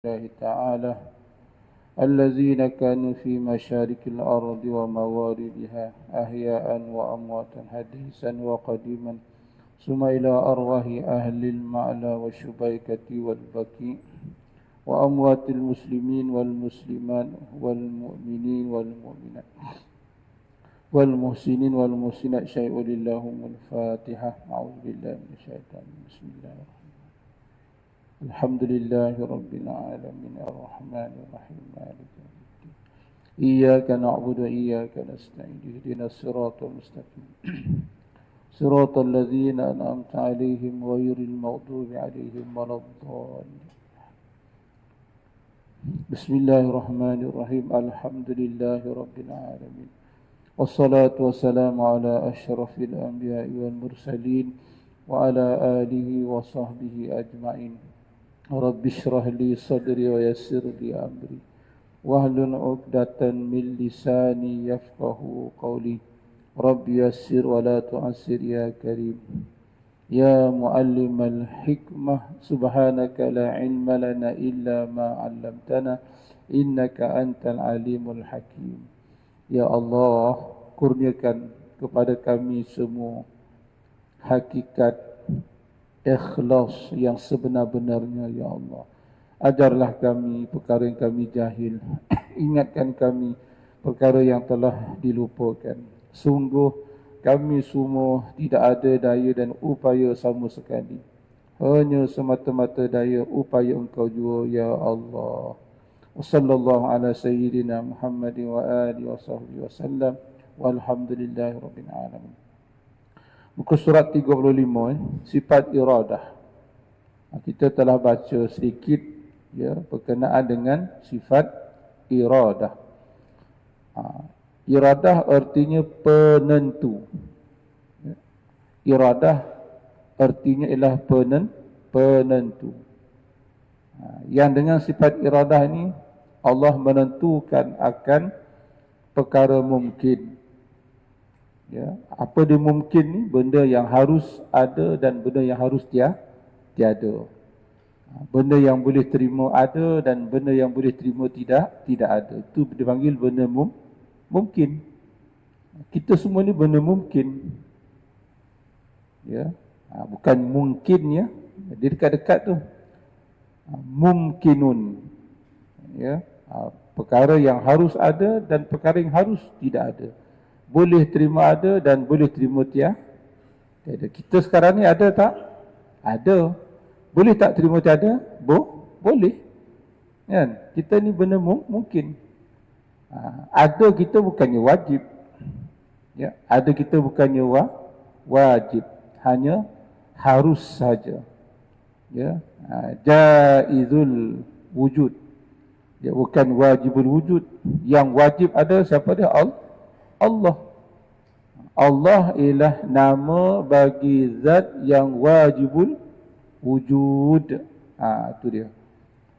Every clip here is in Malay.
الله تعالى الذين كانوا في مشارق الأرض ومواردها أحياء وأمواتا حديثا وقديما ثم إلى أرواح أهل المعلى والشبيكة والبكي وأموات المسلمين والمسلمات والمؤمنين والمؤمنات والمحسنين والمحسنات شيء لله الفاتحة. أعوذ بالله من الشيطان بسم الله الرحمن الرحيم. الحمد لله رب العالمين الرحمن الرحيم مالك يوم الدين إياك نعبد وإياك نستعين اهدنا الصراط المستقيم صراط الذين أنعمت عليهم غير المغضوب عليهم ولا الضالين. بسم الله الرحمن الرحيم. الحمد لله رب العالمين والصلاة والسلام على أشرف الأنبياء والمرسلين وعلى آله وصحبه أجمعين. رب اشرح لي صدري ويسر لي أمري واحلل عقدة من لساني يفقهوا قولي. رب يسر ولا تعسر يا كريم يا معلم الحكمة سبحانك لا علم لنا إلا ما علمتنا إنك أنت العليم الحكيم. Ya Allah, kurniakan kepada kami semua hakikat ikhlas yang sebenar-benarnya, ya Allah. Ajarlah kami perkara yang kami jahil. Ingatkan kami perkara yang telah dilupakan. Sungguh kami semua tidak ada daya dan upaya sama sekali. Hanya semata-mata daya upaya Engkau jua, ya Allah. Wassallallahu ala sayyidina Muhammad wa alihi wa sahbihi wasallam walhamdulillahi rabbil alamin. Muka surat 35 sifat iradah. Kita telah baca sedikit ya berkenaan dengan sifat iradah. Iradah artinya penentu. Iradah artinya ialah penentu. Yang dengan sifat iradah ini Allah menentukan akan perkara mungkin. Ya, apa dia mungkin ni? Benda yang harus ada dan benda yang harus tiada. Benda yang boleh terima ada dan benda yang boleh terima tidak ada. Itu dipanggil benda mungkin. Kita semua ni benda mungkin. Ya, bukan mungkin ya. Dia dekat-dekat tu. Mungkinun, ya, perkara yang harus ada dan perkara yang harus tidak ada, boleh terima ada dan boleh terima tiada. Kita sekarang ni ada tak? Ada. Boleh tak terima tiada? Boleh, kan? Kita ni benda mungkin. Ada kita bukannya wajib, ya, ada kita bukannya wajib, hanya harus saja. Ya, jaizul wujud. Ya, bukan wajibul wujud. Yang wajib ada siapa dia? Allah. Allah ialah nama bagi zat yang wajibul wujud. Itu dia.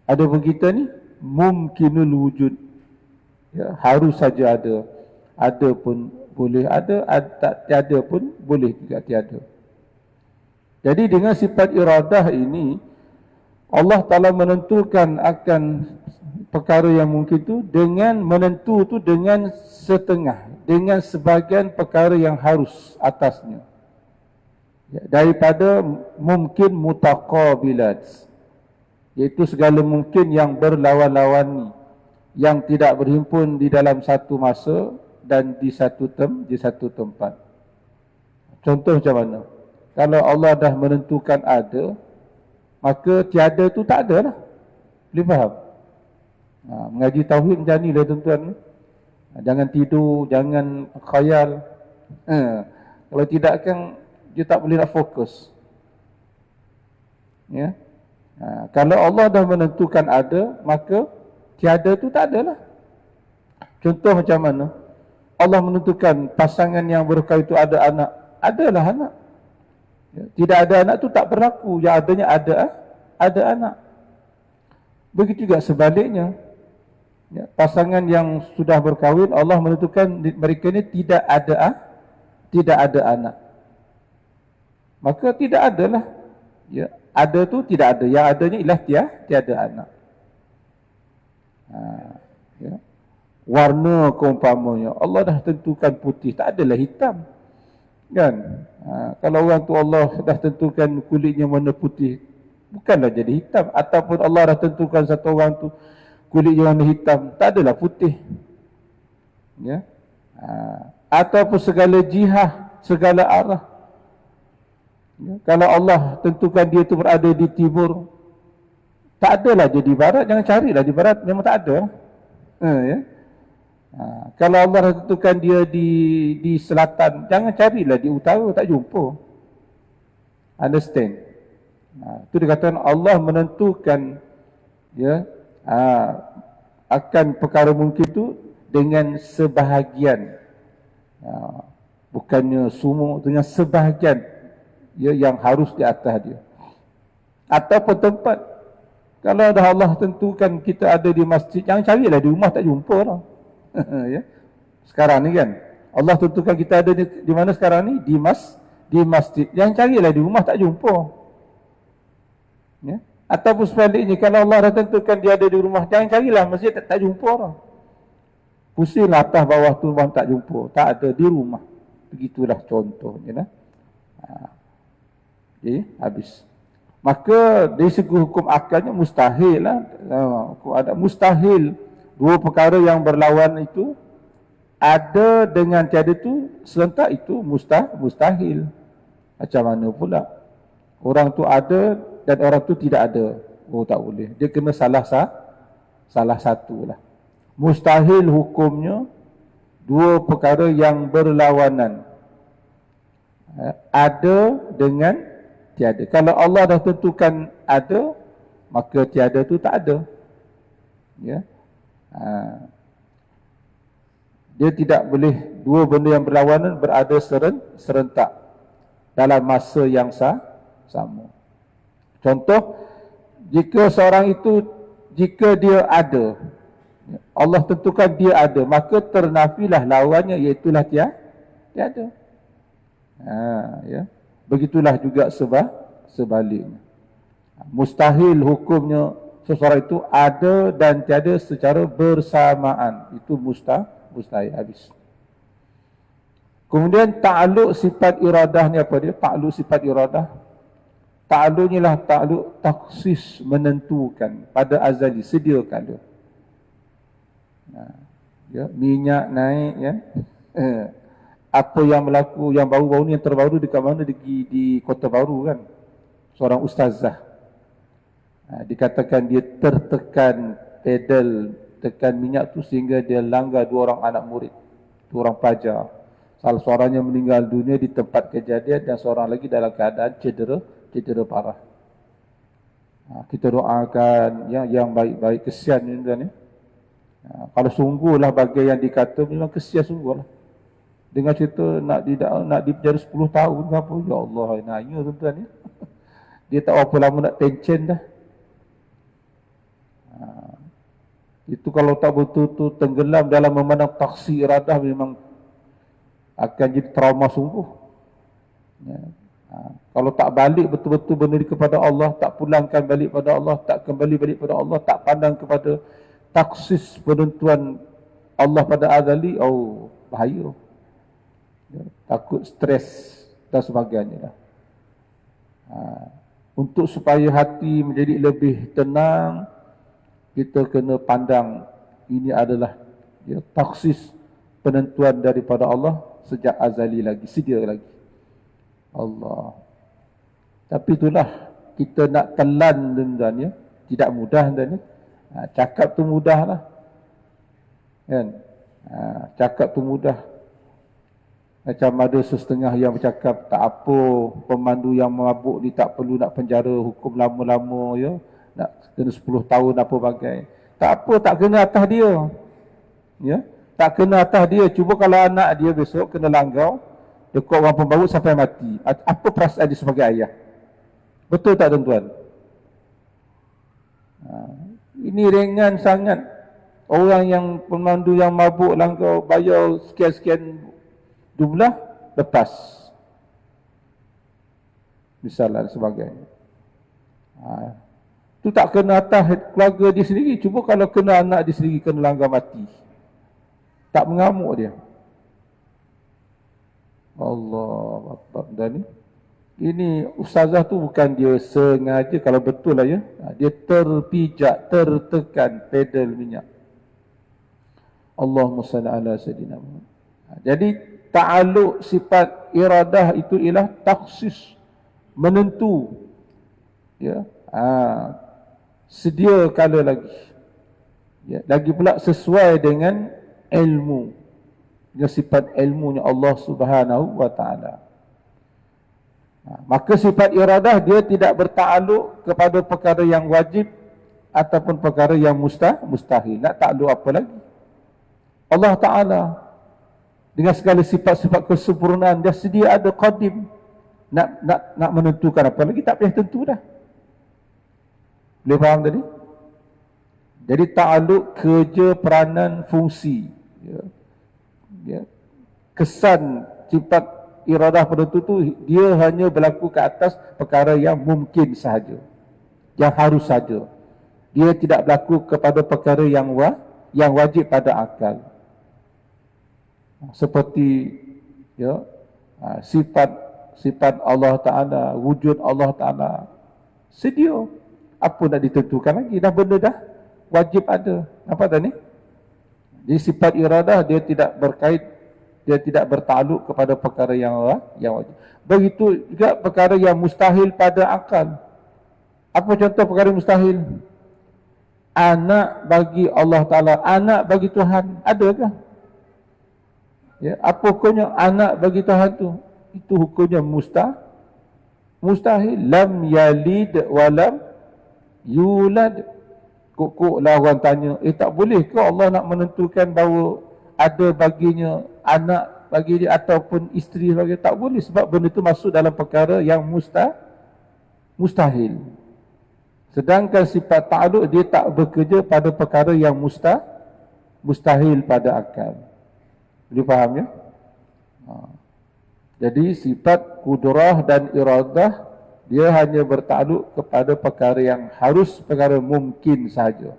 Ada pun kita ni mumkinul wujud. Ya, harus saja ada. Ada pun boleh ada, tiada pun boleh juga tiada. Jadi dengan sifat iradah ini Allah Ta'ala menentukan akan perkara yang mungkin itu dengan menentu itu dengan setengah, dengan sebahagian perkara yang harus atasnya. Ya, daripada mungkin mutaqabilat, iaitu segala mungkin yang berlawan-lawan, yang tidak berhimpun di dalam satu masa dan di satu tempat. Contoh macam mana? Kalau Allah dah menentukan ada, maka tiada tu tak ada lah. Boleh faham? Mengaji tauhid macam ni lah tuan-tuan. Jangan tidur, jangan khayal. Kalau tidak kan dia tak boleh nak fokus. Ya. Kalau Allah dah menentukan ada, maka tiada tu tak ada lah. Contoh macam mana? Allah menentukan pasangan yang berkahwin itu ada anak. Adalah anak. Ya, tidak ada anak tu tak berlaku. Yang adanya ada anak. Begitu juga sebaliknya. Ya, pasangan yang sudah berkahwin, Allah menentukan mereka ini tidak ada anak. Maka tidak adalah. Ya, ada tu tidak ada. Yang adanya ialah tiada anak. warna keumpamanya. Allah dah tentukan putih, tak adalah hitam. Kan? Kalau orang tu Allah dah tentukan kulitnya warna putih, bukanlah jadi hitam. Ataupun Allah dah tentukan satu orang tu kulitnya warna hitam, tak adalah putih. Ya. Ataupun segala jihah, segala arah. Ya. Kalau Allah tentukan dia tu berada di timur, tak adalah dia di barat, jangan carilah di barat, memang tak ada. Ya. Kalau Allah tentukan dia di selatan, jangan carilah di utara, tak jumpa. Understand? Itu dikatakan Allah menentukan, ya, akan perkara mungkin itu dengan sebahagian, bukannya semua, dengan sebahagian, ya, yang harus di atas dia. Ataupun tempat, kalau dah Allah tentukan kita ada di masjid, jangan carilah di rumah, tak jumpa lah. Ya. Sekarang ni kan Allah tentukan kita ada di mana sekarang ni, di masjid, jangan carilah di rumah, tak jumpa. Ya. Ataupun sebaliknya, kalau Allah dah tentukan dia ada di rumah, jangan carilah masjid, tak jumpa lah. Pusinglah atas bawah tu, bawah tak jumpa, tak ada di rumah. Begitulah contohnya lah. Jadi habis. Maka dari segi hukum akalnya mustahil lah. Ada mustahil. Dua perkara yang berlawan itu, ada dengan tiada tu serentak, itu mustahil. Macam mana pula orang tu ada dan orang tu tidak ada? Oh, tak boleh. Dia kena salah satu lah. Mustahil hukumnya dua perkara yang berlawanan. Ada dengan tiada. Kalau Allah dah tentukan ada, maka tiada tu tak ada. Ya. Dia tidak boleh dua benda yang berlawanan berada serentak dalam masa yang sama. Contoh, jika seorang itu, jika dia ada, Allah tentukan dia ada, maka ternafilah lawannya, iaitulah tiada. Ya. Begitulah juga sebaliknya. Mustahil hukumnya seseorang itu ada dan tiada secara bersamaan. Itu mustahil, habis. Kemudian ta'aluk sifat iradah ni apa dia? Ta'aluk sifat iradah. Ta'aluk ni lah ta'aluk taksis, menentukan pada azali, sedia kala. Ya, minyak naik, ya. Apa yang berlaku, yang baru-baru ni, yang terbaru dekat mana? Di Kota Baru kan. Seorang ustazah. Dikatakan dia tertekan pedal tekan minyak tu sehingga dia langgar dua orang anak murid, dua orang pelajar. Salah seorangnya meninggal dunia di tempat kejadian dan seorang lagi dalam keadaan cedera parah. Kita doakan yang baik-baik, kesian ni kan, ya. Kalau sungguhlah bagai yang dikata, memang kesian sungguhlah. Dengan cerita nak dipenjara 10 tahun ke apa, ya Allah, nanya tuan-tuan, ya. Dia tak berapa lama nak tension dah. Itu kalau tak betul-betul tenggelam dalam memandang taksi iradah, memang akan jadi trauma sungguh. Ya. Kalau tak balik betul-betul benda ni kepada Allah, tak pulangkan balik pada Allah, tak kembali balik pada Allah, tak pandang kepada taksis penentuan Allah pada azali, oh bahaya. Ya, takut stres dan sebagainya. Untuk supaya hati menjadi lebih tenang, kita kena pandang ini adalah, ya, taksis penentuan daripada Allah sejak azali lagi, sedia lagi. Allah. Tapi itulah, kita nak telan tuan-tuan, ya, tidak mudah tuan-tuan, ya. Cakap tu mudah lah, kan? Cakap tu mudah. Macam ada setengah yang bercakap, tak apa, pemandu yang mabuk ni tak perlu nak penjara hukum lama-lama, ya, nak kena 10 tahun apa bagai. Tak apa, tak kena atas dia, ya, tak kena atas dia. Cuba kalau anak dia besok kena langgau dekat orang pembawa sampai mati, apa perasaan dia sebagai ayah? Betul tak tuan-tuan? Ini ringan sangat. Orang yang pemandu yang mabuk langgau, bayar sekian-sekian jumlah, lepas, misalnya dan sebagainya. Itu tak kena atas keluarga dia sendiri. Cuba kalau kena anak dia sendiri, kena langgar mati. Tak mengamuk dia. Allah Akbar. Dan ini ustazah tu bukan dia sengaja, kalau betul lah ya, dia terpijak, tertekan pedal minyak. Allahumma salli ala sayyidina Muhammad. Jadi ta'alluq sifat iradah itu ialah taksis, menentu. Ya. Sedia kala lagi. Ya, lagi pula sesuai dengan ilmu. Dengan sifat ilmunya Allah Subhanahu wa taala. Maka sifat iradah dia tidak bertakluk kepada perkara yang wajib ataupun perkara yang mustahil. Nak takluk apa lagi? Allah Ta'ala dengan segala sifat-sifat kesempurnaan dia sedia ada qadim. Nak menentukan apa lagi, tak payah tentu dah. Boleh faham tadi? Jadi takluk kerja, peranan, fungsi. Ya. Kesan sifat iradah penentu tu dia hanya berlaku ke atas perkara yang mungkin sahaja, yang harus saja. Dia tidak berlaku kepada perkara yang wajib pada akal. Seperti ya, sifat Allah Ta'ala, wujud Allah Ta'ala sedia. Apa nak ditentukan lagi? Dah benda dah wajib ada. Apa tadi? Jadi sifat iradah dia tidak berkait, dia tidak bertakluk kepada perkara yang wajib. Begitu juga perkara yang mustahil pada akal. Apa contoh perkara mustahil? Anak bagi Allah Ta'ala, anak bagi Tuhan, adakah? Ya, apa hukumnya anak bagi Tuhan tu? Itu hukumnya mustahil. Lam yalid walam yulad. Kok lah orang tanya, tak boleh ke Allah nak menentukan bahawa ada baginya anak bagi dia ataupun isteri bagi dia? Tak boleh, sebab benda itu masuk dalam perkara yang mustahil. Sedangkan sifat ta'alluq dia tak bekerja pada perkara yang mustahil pada akal. Boleh faham ya? Jadi sifat kudrah dan iradah dia hanya bertakluk kepada perkara yang harus, perkara mungkin sahaja.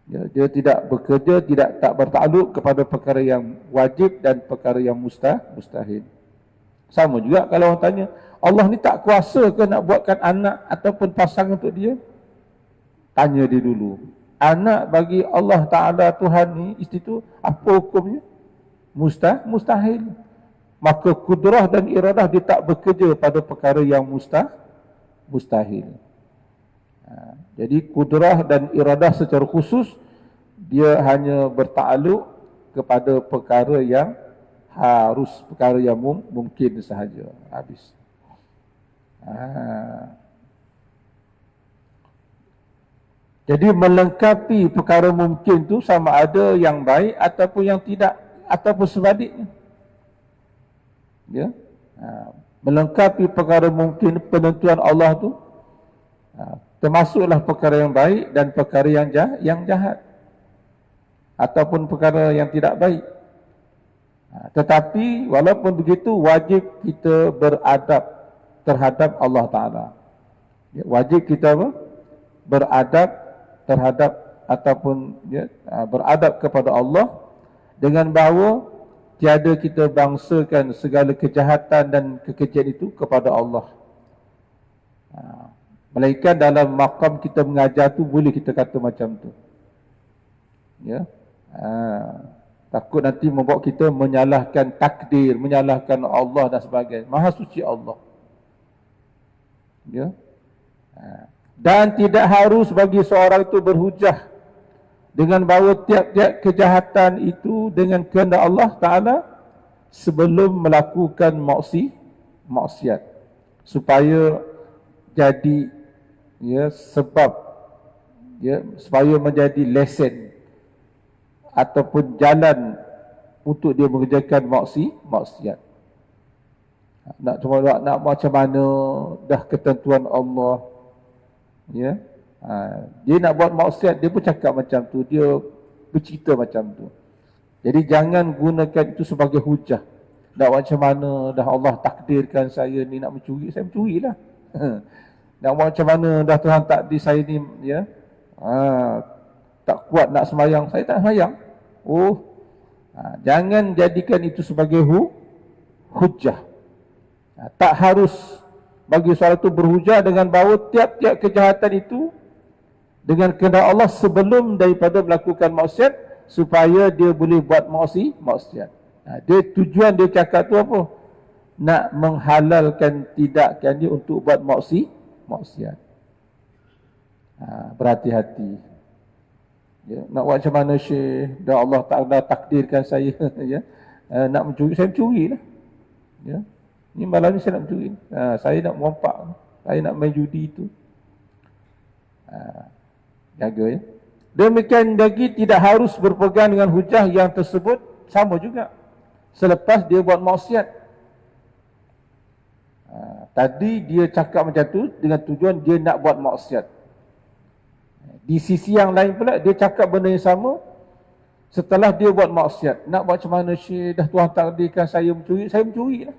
Ya, dia tidak bekerja, tak bertakluk kepada perkara yang wajib dan perkara yang mustahil. Sama juga kalau orang tanya, Allah ni tak kuasa ke nak buatkan anak ataupun pasangan untuk dia? Tanya dia dulu. Anak bagi Allah Ta'ala Tuhan ni, isteri tu, apa hukumnya? Mustahil. Maka kudrah dan iradah dia tak bekerja pada perkara yang mustahil. Jadi kudrah dan iradah secara khusus dia hanya bertakluk kepada perkara yang harus, perkara yang mungkin sahaja. Habis. Jadi melengkapi perkara mungkin tu sama ada yang baik ataupun yang tidak, ataupun sebaliknya. Ya, melengkapi perkara mungkin penentuan Allah tu, termasuklah perkara yang baik dan perkara yang jahat ataupun perkara yang tidak baik. Tetapi walaupun begitu wajib kita beradab terhadap Allah Ta'ala. Ya, wajib kita beradab terhadap ataupun beradab kepada Allah dengan bahawa tiada kita bangsakan segala kejahatan dan kekejian itu kepada Allah. Melainkan dalam makam kita mengajar tu boleh kita kata macam tu. Ya. Takut nanti membawa kita menyalahkan takdir, menyalahkan Allah dan sebagainya. Maha suci Allah. Ya. Dan tidak harus bagi seorang itu berhujah dengan bahawa tiap-tiap kejahatan itu dengan kehendak Allah Ta'ala sebelum melakukan maksiat, supaya jadi sebab supaya menjadi lesen ataupun jalan untuk dia mengerjakan maksiat. Nak macam mana dah ketentuan Allah, ya. Dia nak buat maksiat, dia pun cakap macam tu, dia bercerita macam tu. Jadi jangan gunakan itu sebagai hujah. Nak macam mana dah Allah takdirkan saya ni nak mencuri, saya mencurilah. Nak macam mana dah Tuhan takdir saya ni tak kuat nak semayang, saya tak semayang. Oh, Jangan jadikan itu sebagai hujah. Tak harus bagi seorang itu berhujah dengan bahawa tiap-tiap kejahatan itu dengan kehendak Allah sebelum daripada melakukan maksiat, supaya dia boleh buat maksiat. Dia tujuan dia cakap tu apa? Nak menghalalkan tidakkan dia untuk buat maksiat. Berhati-hati. Ya, nak buat macam mana Syekh? Dan Allah Ta'ala takdirkan saya ya, nak mencuri, saya mencuri lah. Ya. Ni malam ni saya nak mencuri. Saya nak merompak. Saya nak main judi itu. Jaga ya. Demikian lagi tidak harus berpegang dengan hujah yang tersebut sama juga selepas dia buat maksiat. Tadi dia cakap macam tu dengan tujuan dia nak buat maksiat. Di sisi yang lain pula dia cakap benda yang sama setelah dia buat maksiat. Nak buat macam mana Syekh? Dah Tuhan takdirkan saya mencuri lah.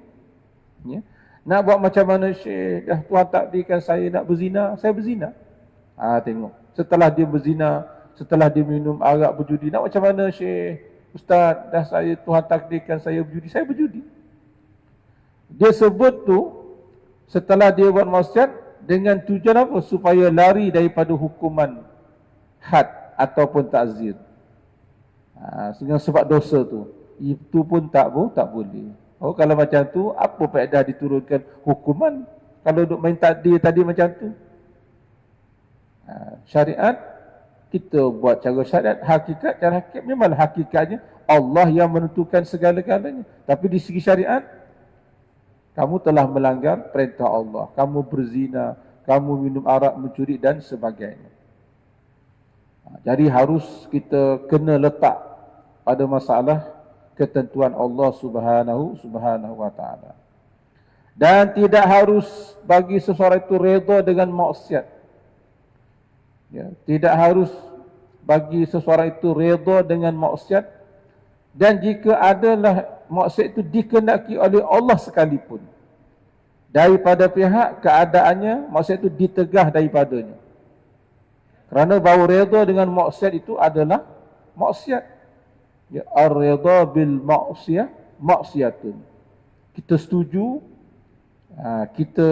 Ya. Nak buat macam mana Syekh? Dah Tuhan takdirkan saya nak berzina, saya berzina. Tengok. Setelah dia berzina, setelah dia minum arak berjudi, nak macam mana Syekh? Ustaz, dah Tuhan takdirkan saya berjudi, saya berjudi. Dia sebut tu setelah dia buat maksiat dengan tujuan apa? Supaya lari daripada hukuman had ataupun takzir. Dengan sebab dosa tu. Itu pun tak boleh. Kalau macam tu, apa faedah diturunkan hukuman? Kalau duk main takdir tadi macam tu. Syariat, kita buat cara syariat. Cara hakikat memanglah hakikatnya Allah yang menentukan segala-galanya. Tapi di segi syariat, kamu telah melanggar perintah Allah. Kamu berzina, kamu minum arak, mencuri dan sebagainya. Jadi harus kita kena letak pada masalah ketentuan Allah Subhanahu wa ta'ala. Dan tidak harus bagi seseorang itu redha dengan maksiat. Ya, tidak harus bagi seseorang itu redha dengan maksiat. Dan jika adalah maksiat itu dikehendaki oleh Allah sekalipun, daripada pihak keadaannya maksiat itu ditegah daripadanya. Kerana bahawa redha dengan maksiat itu adalah maksiat. Ya, ar-redha bil maksiyah maksiatun. Kita setuju, kita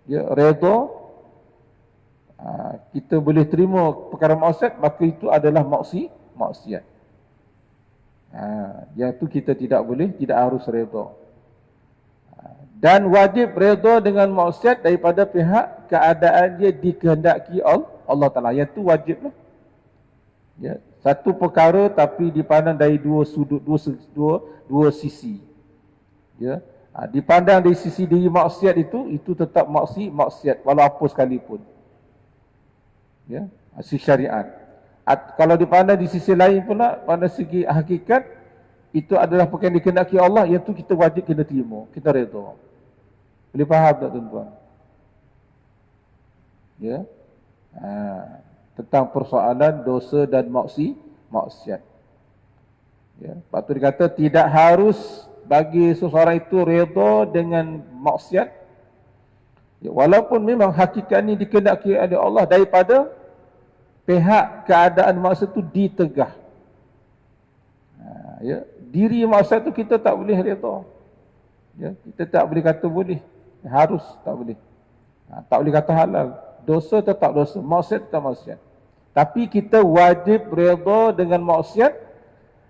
redha, kita boleh terima perkara maksiat, maka itu adalah maksiat. Yang itu kita tidak harus redha. Dan wajib redha dengan maksiat daripada pihak keadaan dia dikehendaki Allah Ta'ala. Yang itu wajib lah. Ya, satu perkara tapi dipandang dari dua sudut, dua sisi. Ya, dipandang dari sisi diri maksiat itu tetap maksiat walau apa sekalipun. Ya, sisi syariat. Kalau dipandang di sisi lain pula, pada segi hakikat, itu adalah perkara yang dikehendaki Allah, yang tu kita wajib kena terima, kita redha. Boleh faham tak tuan-tuan? Ya. Tentang persoalan dosa dan maksiat. Ya, sebab tu dikata tidak harus bagi seseorang itu redha dengan maksiat. Ya, walaupun memang hakikat ini dikehendaki oleh Allah daripada pihak keadaan maksiat itu ditegah. Ya, diri maksiat itu kita tak boleh redha. Ya, kita tak boleh kata boleh, harus tak boleh. Tak boleh kata halal. Dosa tetap dosa, maksiat tetap maksiat. Tapi kita wajib redha dengan maksiat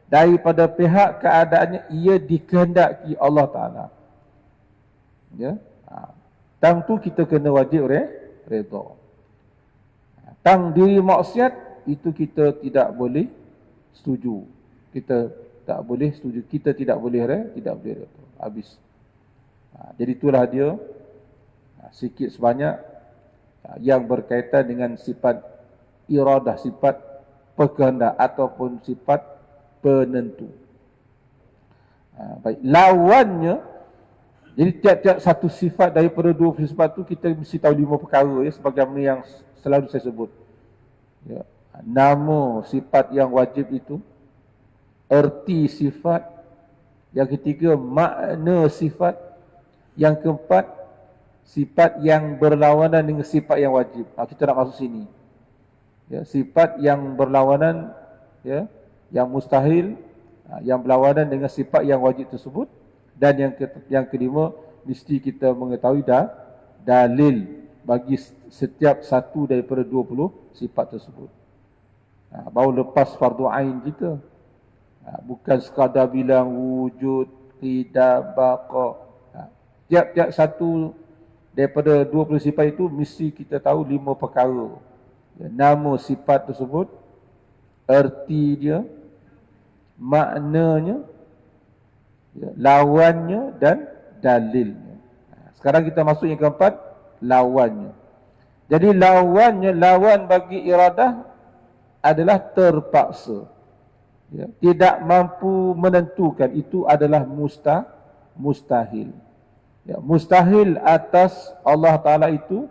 daripada pihak keadaannya ia dikehendaki Allah Ta'ala. Ya, tentu kita kena wajib redha. Tang diri maksiat itu kita tidak boleh setuju. Kita tak boleh setuju. Kita tidak boleh redha. Habis. Jadi itulah dia sikit sebanyak yang berkaitan dengan sifat iradah, sifat berkehendak ataupun sifat penentu. Baik, lawannya, jadi tiap-tiap satu sifat daripada dua sifat itu kita mesti tahu 5 perkara ya, sebagaimana yang selalu saya sebut. Ya, nama sifat yang wajib itu, erti sifat, yang ketiga makna sifat, yang keempat sifat yang berlawanan dengan sifat yang wajib. Kita nak masuk sini. Ya, sifat yang berlawanan ya yang mustahil, yang berlawanan dengan sifat yang wajib tersebut. Dan yang kelima, mesti kita mengetahui dalil bagi setiap satu daripada 20 sifat tersebut. Baru lepas fardu ain kita. Bukan sekadar bilang wujud, qidam, baqa. Tiap-tiap satu daripada 20 sifat itu mesti kita tahu 5 perkara. Nama sifat tersebut, erti dia, maknanya, lawannya dan dalilnya. Sekarang kita masuk yang keempat, lawannya. Jadi lawan bagi iradah adalah terpaksa. Tidak mampu menentukan, itu adalah mustahil. Mustahil atas Allah Ta'ala itu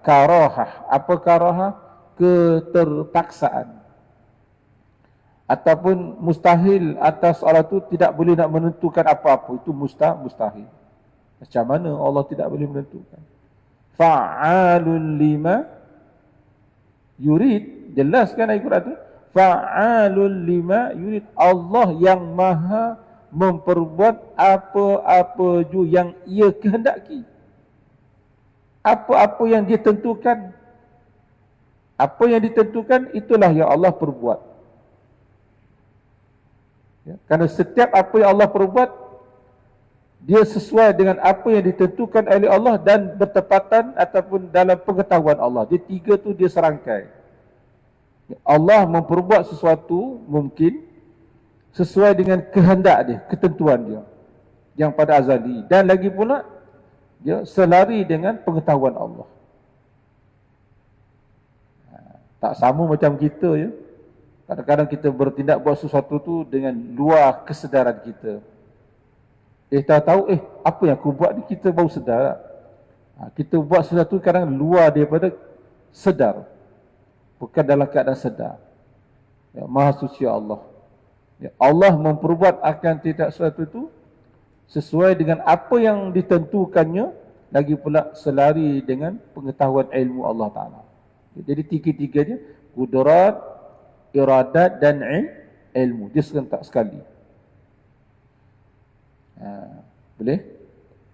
karahah. Apa karahah? Keterpaksaan. Ataupun mustahil atas Allah itu tidak boleh nak menentukan apa-apa. Itu mustahil. Macam mana Allah tidak boleh menentukan? Fa'alun lima yurid. Jelas kan ayat Quran itu? Fa'alun lima yurid. Allah yang maha memperbuat apa-apa ju yang ia kehendaki. Apa-apa yang dia tentukan. Apa yang ditentukan, itulah yang Allah perbuat. Kerana setiap apa yang Allah perbuat, dia sesuai dengan apa yang ditentukan oleh Allah dan bertepatan ataupun dalam pengetahuan Allah. Dia tiga tu dia serangkai. Allah memperbuat sesuatu mungkin sesuai dengan kehendak dia, ketentuan dia yang pada azali, dan lagi pula dia selari dengan pengetahuan Allah. Tak sama macam kita ya. Kadang-kadang kita bertindak buat sesuatu tu dengan luar kesedaran kita. Tahu apa yang aku buat ni, kita baru sedar. Kita buat sesuatu kadang luar daripada sedar, bukan dalam keadaan sedar. Maha suci Allah. Allah memperbuat akan tidak sesuatu itu sesuai dengan apa yang ditentukannya, lagi pula selari dengan pengetahuan ilmu Allah Ta'ala. Jadi tiga-tiganya, kudrat, iradat dan ilmu, dia serentak sekali. Boleh?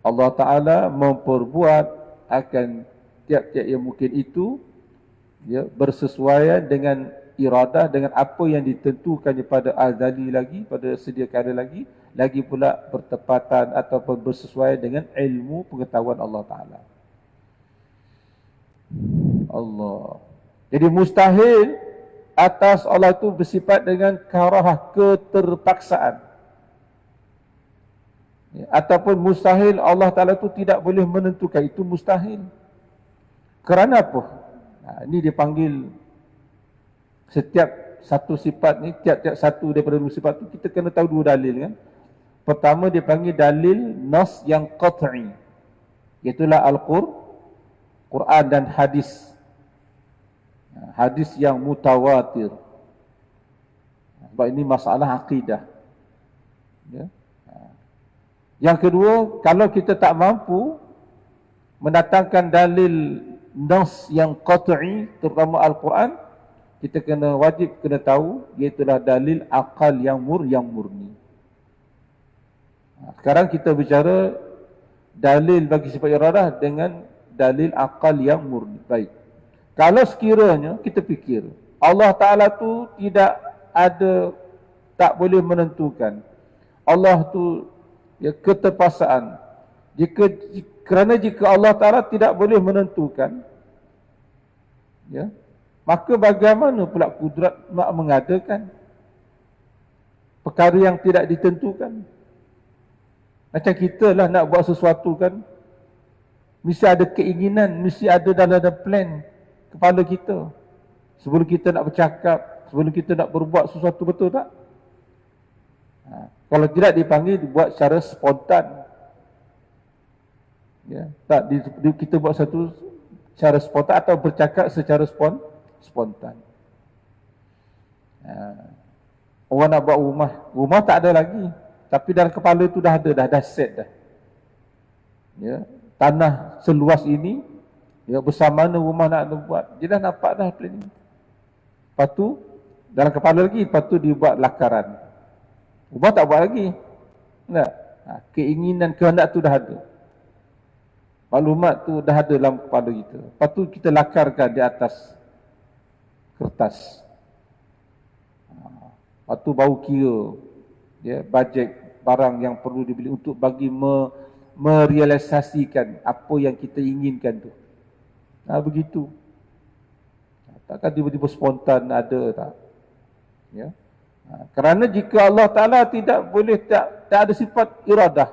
Allah Ta'ala memperbuat akan tiap-tiap yang mungkin itu bersesuaian dengan iradah, dengan apa yang ditentukannya pada azali lagi, pada sedia kala lagi pula bertepatan ataupun bersesuaian dengan ilmu pengetahuan Allah Ta'ala. Allah. Jadi mustahil atas Allah itu bersifat dengan karahah, keterpaksaan. Ataupun mustahil Allah Ta'ala itu tidak boleh menentukan, itu mustahil. Kerana apa? Ini dipanggil setiap satu sifat ni, tiap-tiap satu daripada dua sifat tu kita kena tahu dua dalil kan. Pertama dipanggil dalil nas yang qat'i, iaitulah Al-Quran dan hadis. Hadis yang mutawatir. Sebab ini masalah akidah. Yang kedua, kalau kita tak mampu mendatangkan dalil nas yang qat'i, terutama Al-Quran, kita wajib kena tahu, iaitulah dalil akal yang murni. Sekarang kita bicara dalil bagi sifat iradah dengan dalil akal yang murni. Baik. Kalau sekiranya kita fikir Allah Ta'ala tu tak boleh menentukan, Allah tu keterpaksaan. Kerana jika Allah Ta'ala tidak boleh menentukan, maka bagaimana pula kudrat nak mengadakan perkara yang tidak ditentukan? Macam kita lah nak buat sesuatu kan, mesti ada keinginan, mesti ada dalam plan kepala kita. Sebelum kita nak bercakap, sebelum kita nak berbuat sesuatu, betul tak? Kalau tidak dipanggil dibuat secara spontan. Tak, kita buat satu secara spontan atau bercakap secara spontan. Orang nak buat rumah tak ada lagi, tapi dalam kepala tu dah ada, dah set dah. Tanah seluas ini, bersama mana rumah nak buat, dia dah nampak dah plan ni. Lepas tu dalam kepala lagi, lepas tu dibuat lakaran. Ubah tak buat lagi. Tak? Keinginan, kehendak tu dah ada. Maklumat tu dah ada dalam kepala kita. Lepas tu kita lakarkan di atas kertas. Lepas tu baru kira bajet barang yang perlu dibeli untuk bagi merealisasikan apa yang kita inginkan tu. Begitu. Takkan tiba-tiba spontan ada tak? Ya. Kerana jika Allah Ta'ala tidak boleh, tak ada sifat iradah.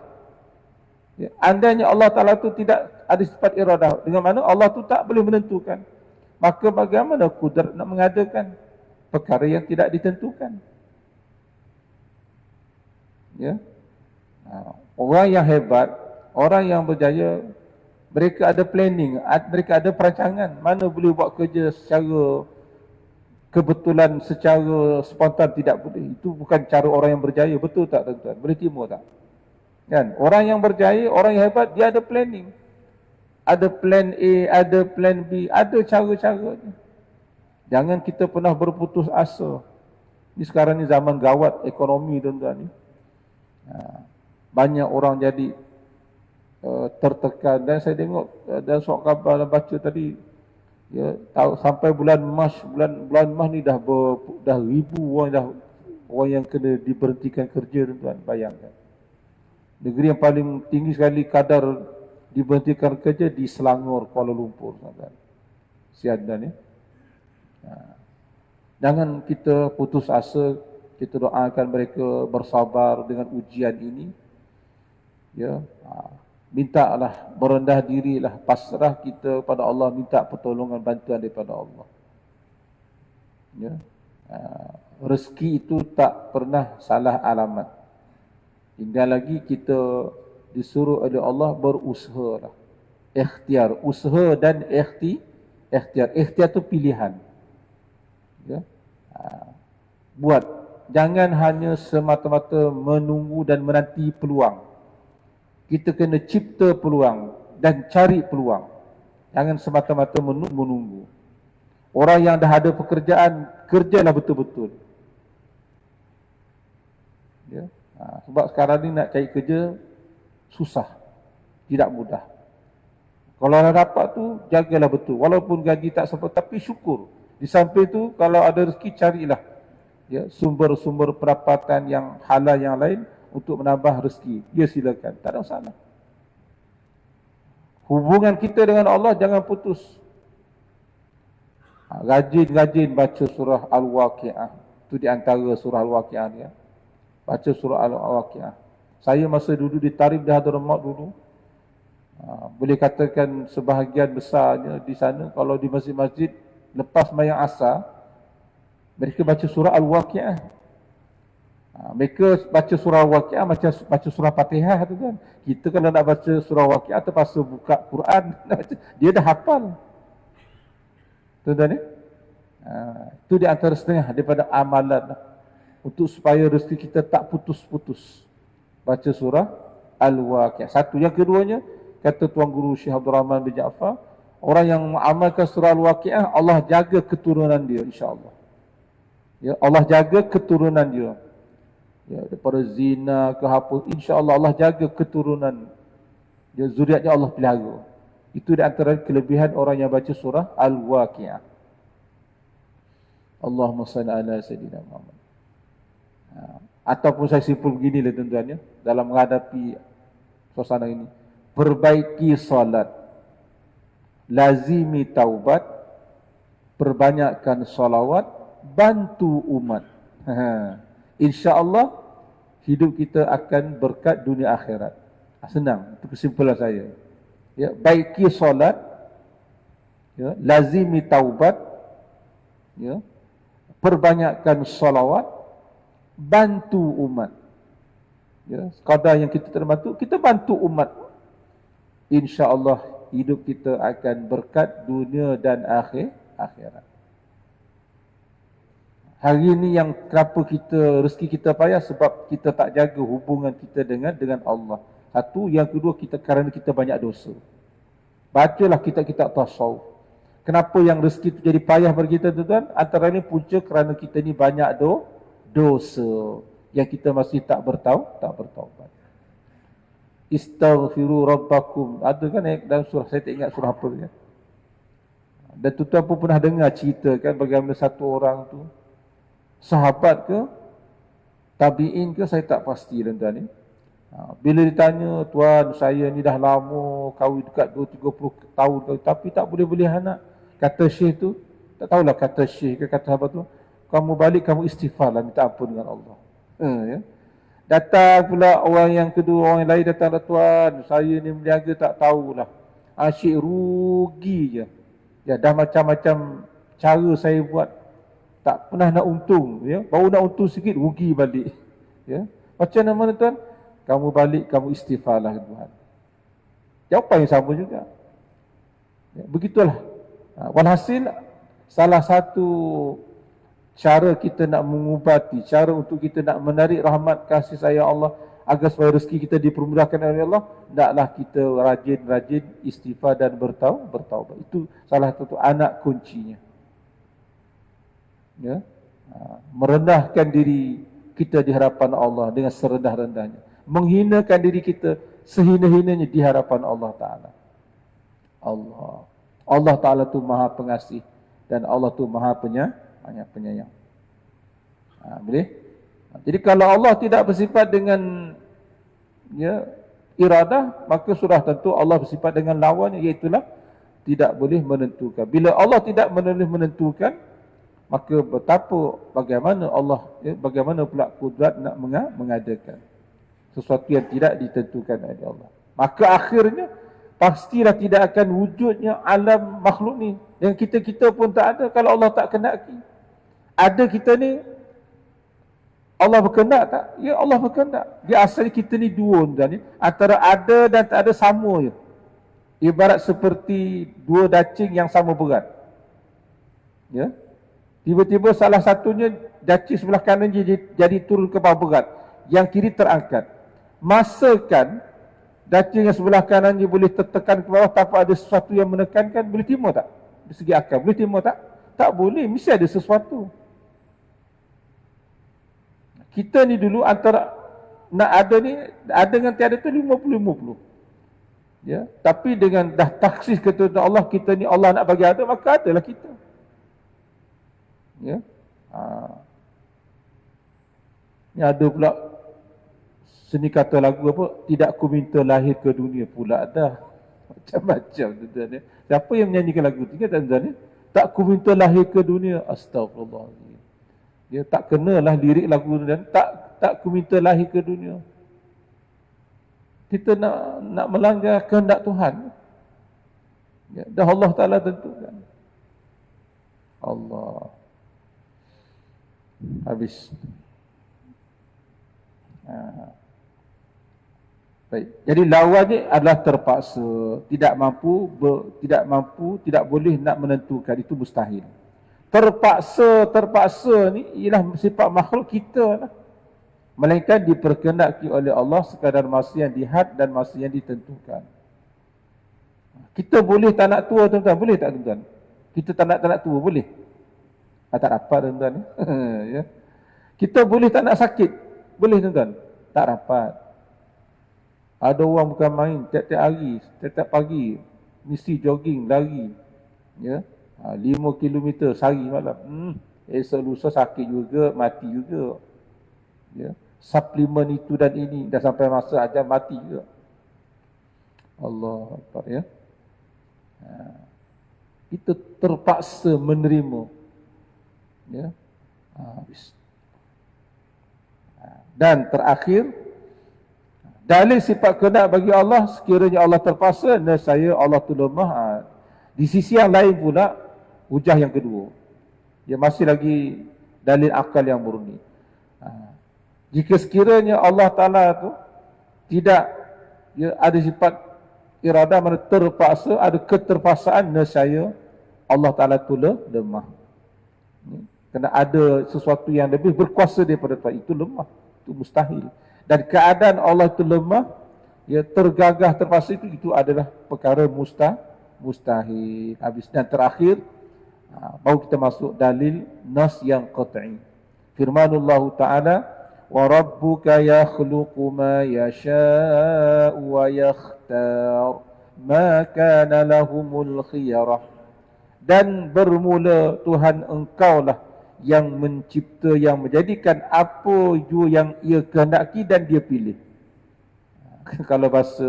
Ya. Andainya Allah Ta'ala tu tidak ada sifat iradah, dengan mana Allah tu tak boleh menentukan, maka bagaimana kudrat nak mengadakan perkara yang tidak ditentukan? Ya. Orang yang hebat, orang yang berjaya, mereka ada planning, mereka ada perancangan. Mana boleh buat kerja secara kebetulan, secara spontan, tidak boleh. Itu bukan cara orang yang berjaya. Betul tak tuan-tuan? Boleh terima tak? Kan? Orang yang berjaya, orang yang hebat, dia ada planning. Ada plan A, ada plan B, ada cara-caranya. Jangan kita pernah berputus asa. Ini sekarang ni zaman gawat ekonomi tuan-tuan ni. Banyak orang jadi tertekan. Dan saya tengok dalam surat khabar baca tadi, sampai bulan Mac ni dah ribu orang yang kena diberhentikan kerja tuan-tuan. Bayangkan. Negeri yang paling tinggi sekali kadar diberhentikan kerja di Selangor, Kuala Lumpur. Siadan ya. Jangan kita putus asa. Kita doakan mereka bersabar dengan ujian ini. Ya, mintalah, berendah dirilah, pasrah kita pada Allah, minta pertolongan, bantuan daripada Allah. Ya. Rezeki itu tak pernah salah alamat. Tinggal lagi kita disuruh oleh Allah berusahalah. Ikhtiar, usaha dan ikhtiar. Ikhtiar itu pilihan. Ya. Buat. Jangan hanya semata-mata menunggu dan menanti peluang. Kita kena cipta peluang dan cari peluang. Jangan semata-mata menunggu. Orang yang dah ada pekerjaan, kerjalah betul-betul. Ya. Sebab sekarang ni nak cari kerja susah, tidak mudah. Kalau dah dapat tu, jagalah betul. Walaupun gaji tak sempat, tapi syukur. Di samping tu, kalau ada rezeki, carilah sumber-sumber pendapatan yang halal yang lain untuk menambah rezeki. Ya, silakan, tak ada masalah. Hubungan kita dengan Allah jangan putus. Rajin-rajin baca surah Al-Waqi'ah. Itu di antara surah Al-Waqi'ah ni. Baca surah Al-Waqi'ah. Saya masa dulu di Tarif di Hadramaut dulu, boleh katakan sebahagian besarnya di sana, kalau di masjid-masjid lepas mayang asar, mereka baca surah Al-Waqi'ah. Mereka baca surah Al-Waqi'ah macam baca surah Fatihah tu kan. Kita kalau nak baca surah Al-Waqi'ah terpaksa buka Quran. Dia dah hafal. Tuan-tuan ni? Itu di antara setengah daripada amalan untuk supaya rezeki kita tak putus-putus. Baca surah Al-Waqi'ah. Satu. Yang keduanya, kata Tuan Guru Syekh Abdul Rahman bin Jaafar, orang yang mengamalkan surah Al-Waqi'ah, Allah jaga keturunan dia, insya-Allah. Ya, Allah jaga keturunan dia. Ya, daripada zina ke apa, insya-Allah Allah jaga keturunan dia, zuriatnya Allah pelihara. Itu di antara kelebihan orang yang baca surah Al-Waqi'ah. Allahumma salli ala sayyidina Muhammad. Ataupun saya simpul beginilah tuan-tuan ya, dalam menghadapi suasana ini. Perbaiki salat, lazimi taubat, perbanyakkan salawat, bantu umat. InsyaAllah hidup kita akan berkat dunia akhirat. Senang, itu kesimpulan saya. Ya, baiki solat, ya, lazimi taubat, ya, perbanyakkan salawat, bantu umat. Ya, sekadar yang kita terbantu, kita bantu umat. InsyaAllah hidup kita akan berkat dunia dan akhirat. Hari ini yang kenapa rezeki kita payah, sebab kita tak jaga hubungan kita dengan Allah. Satu, yang kedua, kerana kita banyak dosa. Bacalah kitab-kitab tasawuf. Kenapa yang rezeki itu jadi payah bagi kita tuan? Antara ini punca kerana kita ni banyak dosa yang kita masih tak bertaubat. Istaghfiru rabbakum. Ada kan dalam surah, saya tak ingat surah apa dia. Dan tuan pun pernah dengar cerita kan bagaimana satu orang tu, sahabat ke, tabi'in ke, saya tak pasti tuan ni. Bila ditanya, tuan saya ni dah lama kahwin dekat 20-30 tahun kahwin, tapi tak boleh anak. Kata syekh tu, tak tahulah kata syekh ke kata sahabat tu, kamu balik kamu istighfar lah, minta ampun dengan Allah. Ya. Datang pula orang yang kedua, orang yang lain datang, tuan saya ni meniaga tak tahulah, asyik rugi je. Ya, dah macam-macam cara saya buat, tak pernah nak untung, ya. Baru nak untung sikit rugi balik. Ya. Macam mana tuan? Kamu balik kamu istighfarlah Tuhan. Jawapan yang sama juga. Ya, begitulah. Walhasil salah satu cara kita nak mengubati, cara untuk kita nak menarik rahmat kasih sayang Allah agar supaya rezeki kita dipermudahkan oleh Allah, hendaklah kita rajin-rajin istighfar dan bertaubat. Itu salah satu anak kuncinya. Ya. Merendahkan diri kita di hadapan Allah dengan serendah-rendahnya. Menghinakan diri kita sehina-hinanya di hadapan Allah Ta'ala. Allah Ta'ala tu maha pengasih dan Allah tu maha penyayang. Boleh? Jadi kalau Allah tidak bersifat dengan iradah, maka sudah tentu Allah bersifat dengan lawannya, iaitulah tidak boleh menentukan. Bila Allah tidak boleh menentukan, maka bagaimana Allah, bagaimana pula kudrat nak mengadakan sesuatu yang tidak ditentukan oleh Allah. Maka akhirnya pastilah tidak akan wujudnya alam makhluk ni. Yang kita pun tak ada kalau Allah tak kehendaki. Ada kita ni, Allah berkehendak tak? Ya, Allah berkehendak. Dia asal kita ni dua ni, antara ada dan tak ada sama je. Ibarat seperti dua dacing yang sama berat. Ya. Tiba-tiba salah satunya dacing sebelah kanan jadi turun ke bawah berat, yang kiri terangkat. Masakan dacing yang sebelah kanan dia boleh tertekan ke bawah tanpa ada sesuatu yang menekankan, boleh terima tak? Dari segi akal, boleh terima tak? Tak boleh, mesti ada sesuatu. Kita ni dulu antara nak ada ni, ada dengan tiada tu 50-50. Ya, tapi dengan dah taksis ketentuan Allah, kita ni Allah nak bagi ada, maka adalah kita. Ya. Ni ada pula seni kata lagu apa, tidak ku minta lahir ke dunia pula dah. Macam-macam tuan-tuan ya. Siapa yang menyanyikan lagu tu kan tuan-tuan ya? Tak ku minta lahir ke dunia, astagfirullahaladzim. Dia tak kenalah lirik lagu tu dan tak ku minta lahir ke dunia. Kita nak melanggar kehendak Tuhan. Ya, dah Allah Ta'ala tentukan. Allah. Habis. Baik. Jadi lawannya adalah terpaksa, tidak mampu, tidak boleh nak menentukan, itu mustahil. Terpaksa ni ialah sifat makhluk kita lah. Melainkan diperkehendaki oleh Allah sekadar masa yang dihad dan masa yang ditentukan. Kita boleh tak nak tua tuan-tuan, boleh tak tuan-tuan? Kita tak nak tua, boleh? Tak dapat tuan-tuan. Ya. Kita boleh tak nak sakit, boleh tuan-tuan? Tak dapat. Ada orang bukan main, tiap-tiap hari, tiap-tiap pagi mesti jogging, lari. Ya. 5 km sehari malam. Esok lusa sakit juga, mati juga. Ya. Suplemen itu dan ini dah sampai masa ajal mati juga. Allah Akbar ya. Kita terpaksa menerima. Ya. Dan terakhir, dalil sifat kehendak bagi Allah, sekiranya Allah terpaksa, nescaya Allah tu lemah. Di sisi yang lain pula, hujah yang kedua, dia masih lagi dalil akal yang murni. Jika sekiranya Allah Ta'ala tu tidak ada sifat iradah, mana terpaksa, ada keterpaksaan, nescaya Allah Ta'ala tu lemah. Kerana ada sesuatu yang lebih berkuasa daripada Tuhan, itu lemah, itu mustahil. Dan keadaan Allah itu lemah, ya tergagah, terpaksa, itu adalah perkara mustahil. Habis dan terakhir baru kita masuk dalil nas yang qat'i. Firmanullah Ta'ala, wa rabbuka yakhluqu ma yasha'u wa yakhtar ma kana lahumul khiyarah. Dan bermula Tuhan engkau lah yang mencipta, yang menjadikan apa jua yang ia kehendaki dan dia pilih. Kalau bahasa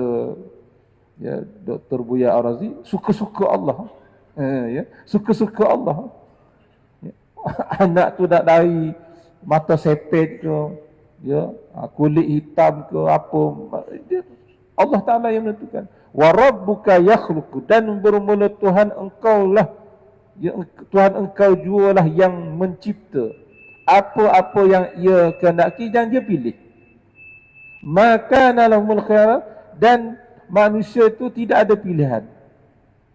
ya Dr. Buya Ar-Razi, suka-suka Allah. Ya, suka-suka Allah. Ya. Anak tu nak dari mata sepet ke, ya, kulit hitam ke apa, Allah Ta'ala yang menentukan. Wa rabbuka yakhluqu, dan bermula Tuhan engkau lah, ya, Tuhan engkau jualah yang mencipta apa-apa yang ia kehendaki dan dia pilih. Maka lahumul khiyarah, dan manusia itu tidak ada pilihan.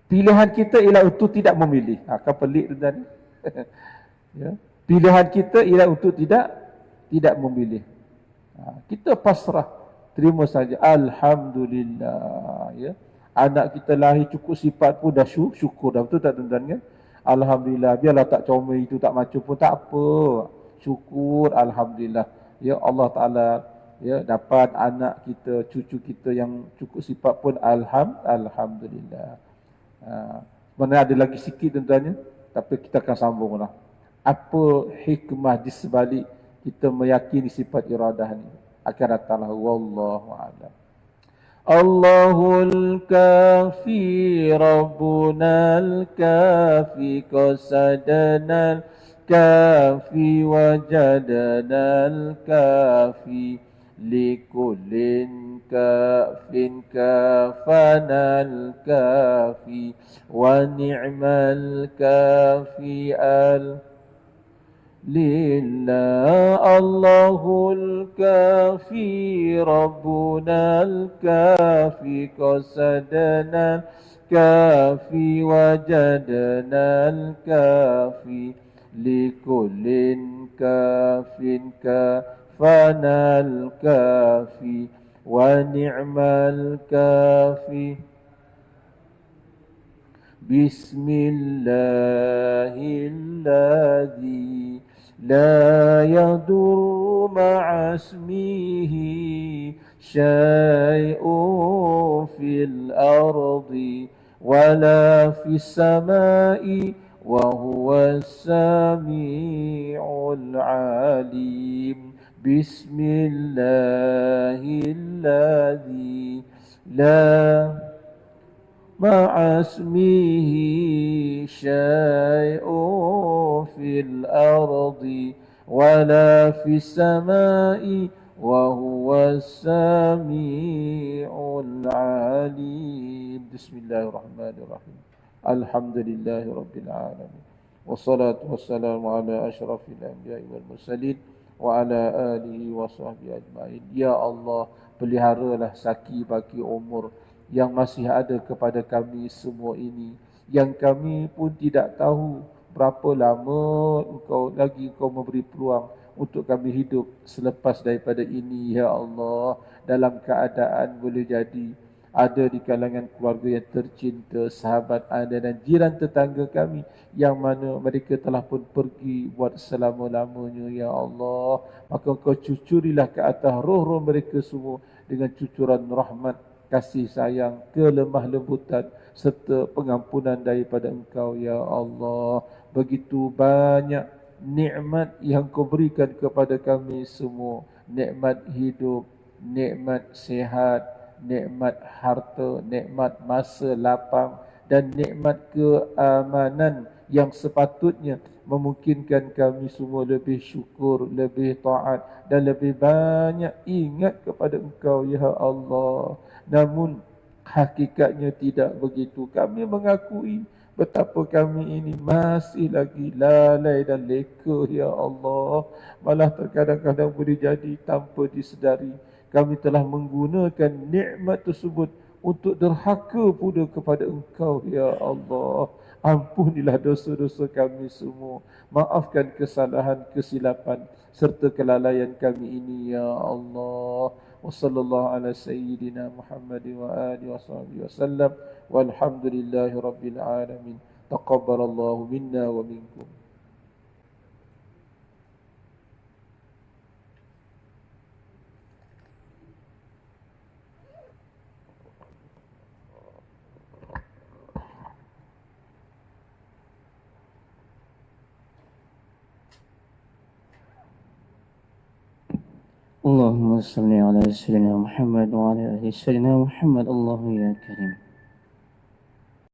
Pilihan kita ialah untuk tidak memilih. Kan pelik tu tadi. Ya. Pilihan kita ialah untuk tidak memilih. Kita pasrah, terima saja. Alhamdulillah. Ya. Anak kita lahir cukup sifat pun dah syukur dah. Betul tak tuan-tuan kan? Alhamdulillah. Biarlah tak comel itu, tak macam pun tak apa. Syukur, alhamdulillah. Ya, Allah Ta'ala ya dapat anak kita, cucu kita yang cukup sifat pun alhamdulillah. Sebenarnya ada lagi sikit tuan-tuan, tapi kita akan sambunglah. Apa hikmah di sebalik kita meyakini sifat iradah ni? Akan datanglah, wallahu a'lam. Allahul kafi rabbunal kafi qasadanal kafi wajadanal kafi likullin kafin kafanal kafi wa ni'mal kafi al lillah. Allahul kafi rabbunal kafi qasadana kafi wajadana kafi likullin kafin kafanal kafi wa ni'mal kafi. Bismillahilladzi la yadur ma'asmihi syai'un fil ardi wala fis samai wa huwas sami'ul alim. Bismillahilladzi la ma'asmihi syai'un fil ardi wala fis samai wa huwas sami'ul alim. Bismillahirrahmanirrahim. Alhamdulillahi rabbil alamin. Wassalatu wassalamu ala asyrafil anbiya'i wal mursalin wa ala alihi wa sahbihi ajma'in. Ya Allah, peliharalah saki bagi umur yang masih ada kepada kami semua ini, yang kami pun tidak tahu berapa lama Engkau memberi peluang untuk kami hidup selepas daripada ini. Ya Allah, dalam keadaan boleh jadi ada di kalangan keluarga yang tercinta, sahabat anda dan jiran tetangga kami yang mana mereka telah pun pergi buat selama-lamanya. Ya Allah, maka Engkau cucurilah ke atas roh-roh mereka semua dengan cucuran rahmat, kasih sayang, kelemah lembutan serta pengampunan daripada Engkau. Ya Allah, begitu banyak nikmat yang Kau berikan kepada kami semua. Nikmat hidup, nikmat sihat, nikmat harta, nikmat masa lapang dan nikmat keamanan yang sepatutnya memungkinkan kami semua lebih syukur, lebih taat dan lebih banyak ingat kepada Engkau. Ya Allah, namun hakikatnya tidak begitu. Kami mengakui betapa kami ini masih lagi lalai dan leka. Ya Allah, malah terkadang-kadang boleh jadi tanpa disedari kami telah menggunakan nikmat tersebut untuk derhaka pula kepada Engkau. Ya Allah, ampunilah dosa-dosa kami semua. Maafkan kesalahan, kesilapan serta kelalaian kami ini. Ya Allah, وصلى الله على سيدنا محمد وآله وصحبه وسلم والحمد لله رب العالمين تقبل الله منا ومنكم. اللهم صل على سيدنا محمد وعلى آل سيدنا محمد. الله يا كريم.